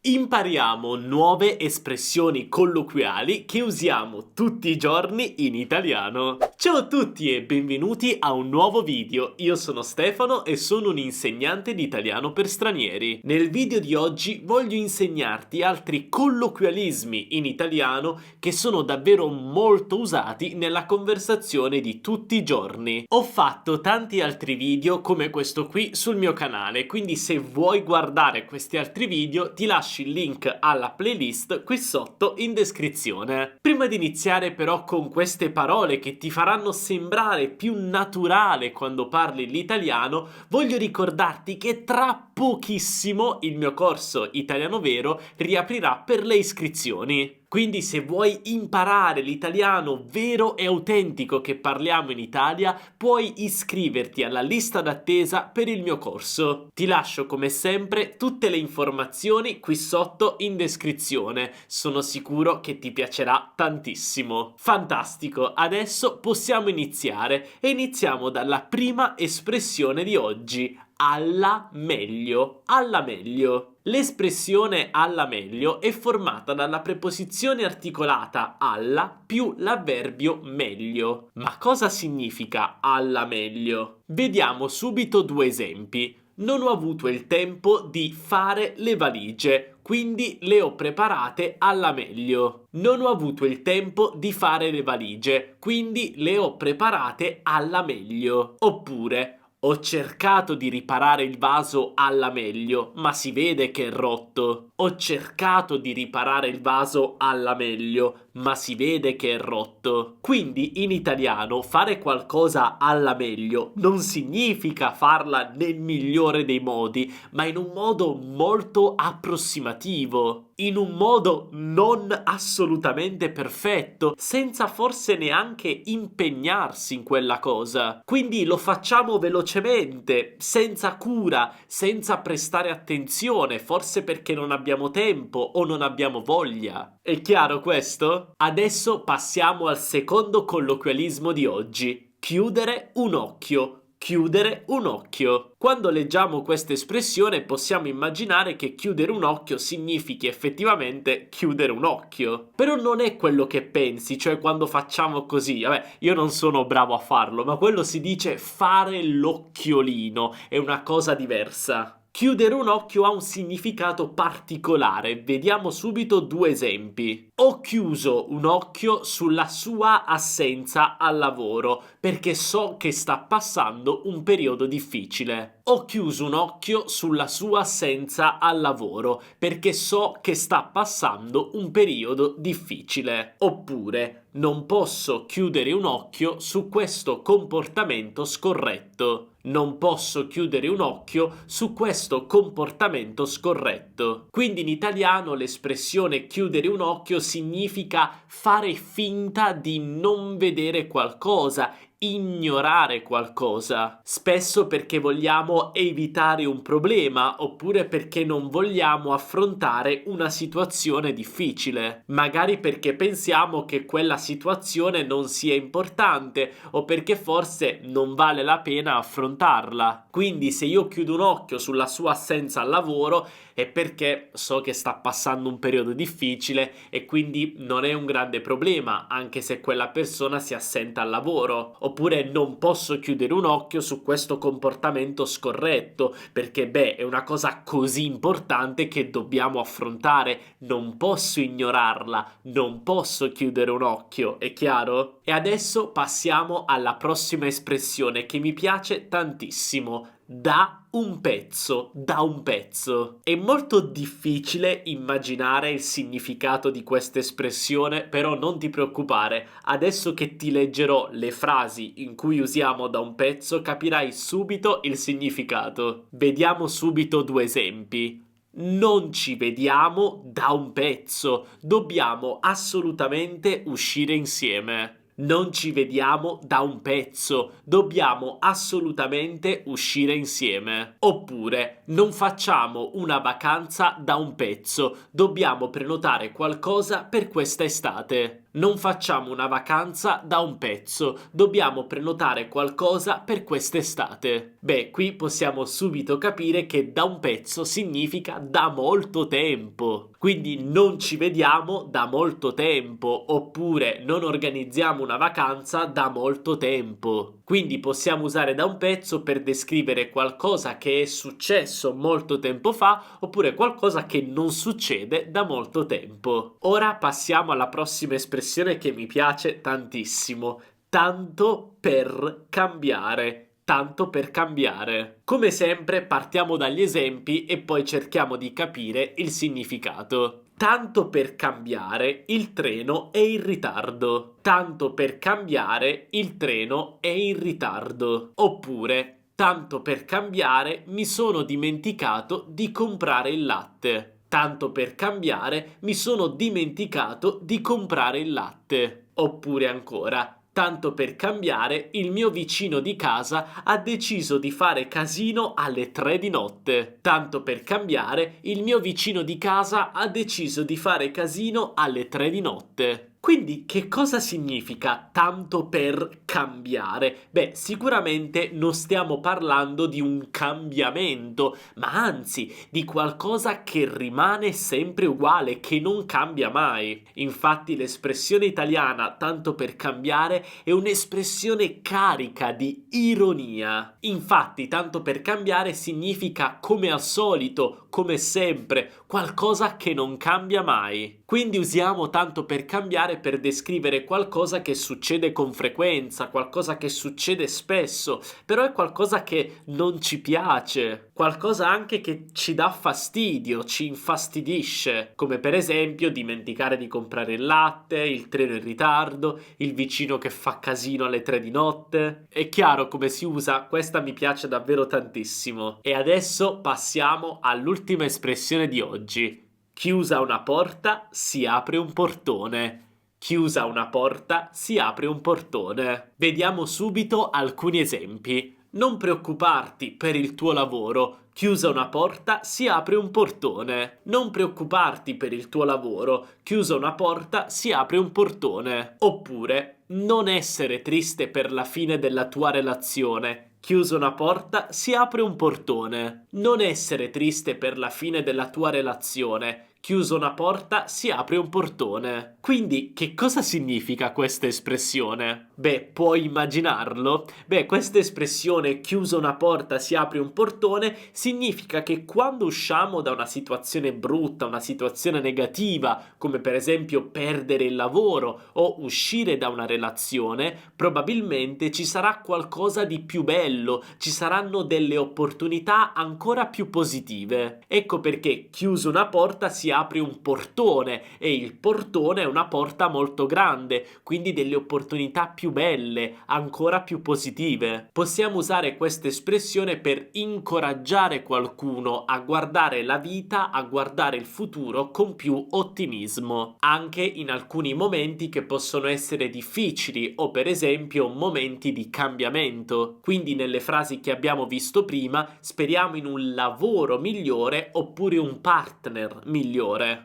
Impariamo nuove espressioni colloquiali che usiamo tutti i giorni in italiano. Ciao a tutti e benvenuti a un nuovo video. Io sono Stefano e sono un insegnante di italiano per stranieri. Nel video di oggi voglio insegnarti altri colloquialismi in italiano che sono davvero molto usati nella conversazione di tutti i giorni. Ho fatto tanti altri video come questo qui sul mio canale, quindi se vuoi guardare questi altri video ti lascio il link alla playlist qui sotto in descrizione. Prima di iniziare però con queste parole che ti faranno sembrare più naturale quando parli l'italiano, voglio ricordarti che tra pochissimo il mio corso Italiano Vero riaprirà per le iscrizioni. Quindi se vuoi imparare l'italiano vero e autentico che parliamo in Italia, puoi iscriverti alla lista d'attesa per il mio corso. Ti lascio come sempre tutte le informazioni qui sotto in descrizione. Sono sicuro che ti piacerà tantissimo. Fantastico, adesso possiamo iniziare e iniziamo dalla prima espressione di oggi. Alla meglio, alla meglio. L'espressione alla meglio è formata dalla preposizione articolata alla più l'avverbio meglio. Ma cosa significa alla meglio? Vediamo subito due esempi. Non ho avuto il tempo di fare le valigie, quindi le ho preparate alla meglio. Non ho avuto il tempo di fare le valigie, quindi le ho preparate alla meglio. Oppure ho cercato di riparare il vaso alla meglio, ma si vede che è rotto. Ho cercato di riparare il vaso alla meglio, ma si vede che è rotto. Quindi in italiano fare qualcosa alla meglio non significa farla nel migliore dei modi, ma in un modo molto approssimativo, in un modo non assolutamente perfetto, senza forse neanche impegnarsi in quella cosa. Quindi lo facciamo velocemente, senza cura, senza prestare attenzione, forse perché non abbiamo tempo o non abbiamo voglia. È chiaro questo? Adesso passiamo al secondo colloquialismo di oggi. Chiudere un occhio. Chiudere un occhio. Quando leggiamo questa espressione possiamo immaginare che chiudere un occhio significhi effettivamente chiudere un occhio. Però non è quello che pensi, cioè quando facciamo così. Vabbè, io non sono bravo a farlo, ma quello si dice fare l'occhiolino, è una cosa diversa. Chiudere un occhio ha un significato particolare. Vediamo subito due esempi. Ho chiuso un occhio sulla sua assenza al lavoro perché so che sta passando un periodo difficile. Ho chiuso un occhio sulla sua assenza al lavoro perché so che sta passando un periodo difficile. Oppure non posso chiudere un occhio su questo comportamento scorretto. Non posso chiudere un occhio su questo comportamento scorretto. Quindi in italiano l'espressione chiudere un occhio significa fare finta di non vedere qualcosa, ignorare qualcosa, spesso perché vogliamo evitare un problema oppure perché non vogliamo affrontare una situazione difficile, magari perché pensiamo che quella situazione non sia importante o perché forse non vale la pena affrontarla. Quindi se io chiudo un occhio sulla sua assenza al lavoro è perché so che sta passando un periodo difficile e quindi non è un grande problema anche se quella persona si assenta al lavoro. Oppure non posso chiudere un occhio su questo comportamento scorretto perché è una cosa così importante che dobbiamo affrontare, non posso ignorarla, non posso chiudere un occhio, è chiaro? E adesso passiamo alla prossima espressione che mi piace tantissimo. Da un pezzo, da un pezzo. È molto difficile immaginare il significato di questa espressione, però non ti preoccupare, adesso che ti leggerò le frasi in cui usiamo da un pezzo capirai subito il significato. Vediamo subito due esempi. Non ci vediamo da un pezzo, dobbiamo assolutamente uscire insieme. Non ci vediamo da un pezzo, dobbiamo assolutamente uscire insieme. Oppure, non facciamo una vacanza da un pezzo, dobbiamo prenotare qualcosa per questa estate. Non facciamo una vacanza da un pezzo, dobbiamo prenotare qualcosa per quest'estate. Beh, qui possiamo subito capire che da un pezzo significa da molto tempo. Quindi non ci vediamo da molto tempo, oppure non organizziamo una vacanza da molto tempo. Quindi possiamo usare da un pezzo per descrivere qualcosa che è successo molto tempo fa, oppure qualcosa che non succede da molto tempo. Ora passiamo alla prossima espressione che mi piace tantissimo. Tanto per cambiare. Tanto per cambiare. Come sempre partiamo dagli esempi e poi cerchiamo di capire il significato. Tanto per cambiare, il treno è in ritardo. Tanto per cambiare, il treno è in ritardo. Oppure, tanto per cambiare, mi sono dimenticato di comprare il latte. Tanto per cambiare, mi sono dimenticato di comprare il latte. Oppure ancora, tanto per cambiare, il mio vicino di casa ha deciso di fare casino alle 3 di notte. Tanto per cambiare, il mio vicino di casa ha deciso di fare casino alle 3 di notte. Quindi che cosa significa tanto per cambiare? Beh, sicuramente non stiamo parlando di un cambiamento, ma anzi di qualcosa che rimane sempre uguale, che non cambia mai. Infatti l'espressione italiana tanto per cambiare è un'espressione carica di ironia. Infatti tanto per cambiare significa come al solito, come sempre, qualcosa che non cambia mai. Quindi usiamo tanto per cambiare per descrivere qualcosa che succede con frequenza, qualcosa che succede spesso, però è qualcosa che non ci piace, qualcosa anche che ci dà fastidio, ci infastidisce, come per esempio dimenticare di comprare il latte, il treno in ritardo, il vicino che fa casino alle 3 di notte. È chiaro come si usa, questa mi piace davvero tantissimo. E adesso passiamo all'ultima espressione di oggi. Chiusa una porta, si apre un portone. Chiusa una porta, si apre un portone. Vediamo subito alcuni esempi. Non preoccuparti per il tuo lavoro. Chiusa una porta, si apre un portone. Non preoccuparti per il tuo lavoro. Chiusa una porta, si apre un portone. Oppure, non essere triste per la fine della tua relazione. Chiusa una porta, si apre un portone. Non essere triste per la fine della tua relazione. Chiusa una porta, si apre un portone. Quindi, che cosa significa questa espressione? Beh, puoi immaginarlo? Beh, questa espressione chiusa una porta, si apre un portone significa che quando usciamo da una situazione brutta, una situazione negativa, come per esempio perdere il lavoro o uscire da una relazione, probabilmente ci sarà qualcosa di più bello, ci saranno delle opportunità ancora più positive. Ecco perché chiusa una porta si apre un portone e il portone è una porta molto grande, quindi delle opportunità più belle, ancora più positive. Possiamo usare questa espressione per incoraggiare qualcuno a guardare la vita, a guardare il futuro con più ottimismo, anche in alcuni momenti che possono essere difficili o per esempio momenti di cambiamento. Quindi nelle frasi che abbiamo visto prima speriamo in un lavoro migliore oppure un partner migliore.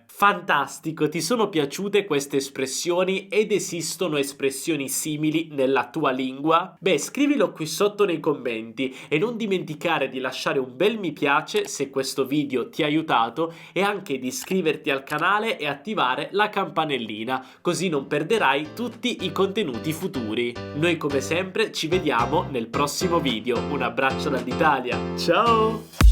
Fantastico, ti sono piaciute queste espressioni ed esistono espressioni simili nella tua lingua? Beh, scrivilo qui sotto nei commenti e non dimenticare di lasciare un bel mi piace se questo video ti ha aiutato e anche di iscriverti al canale e attivare la campanellina, così non perderai tutti i contenuti futuri. Noi come sempre ci vediamo nel prossimo video. Un abbraccio dall'Italia, ciao!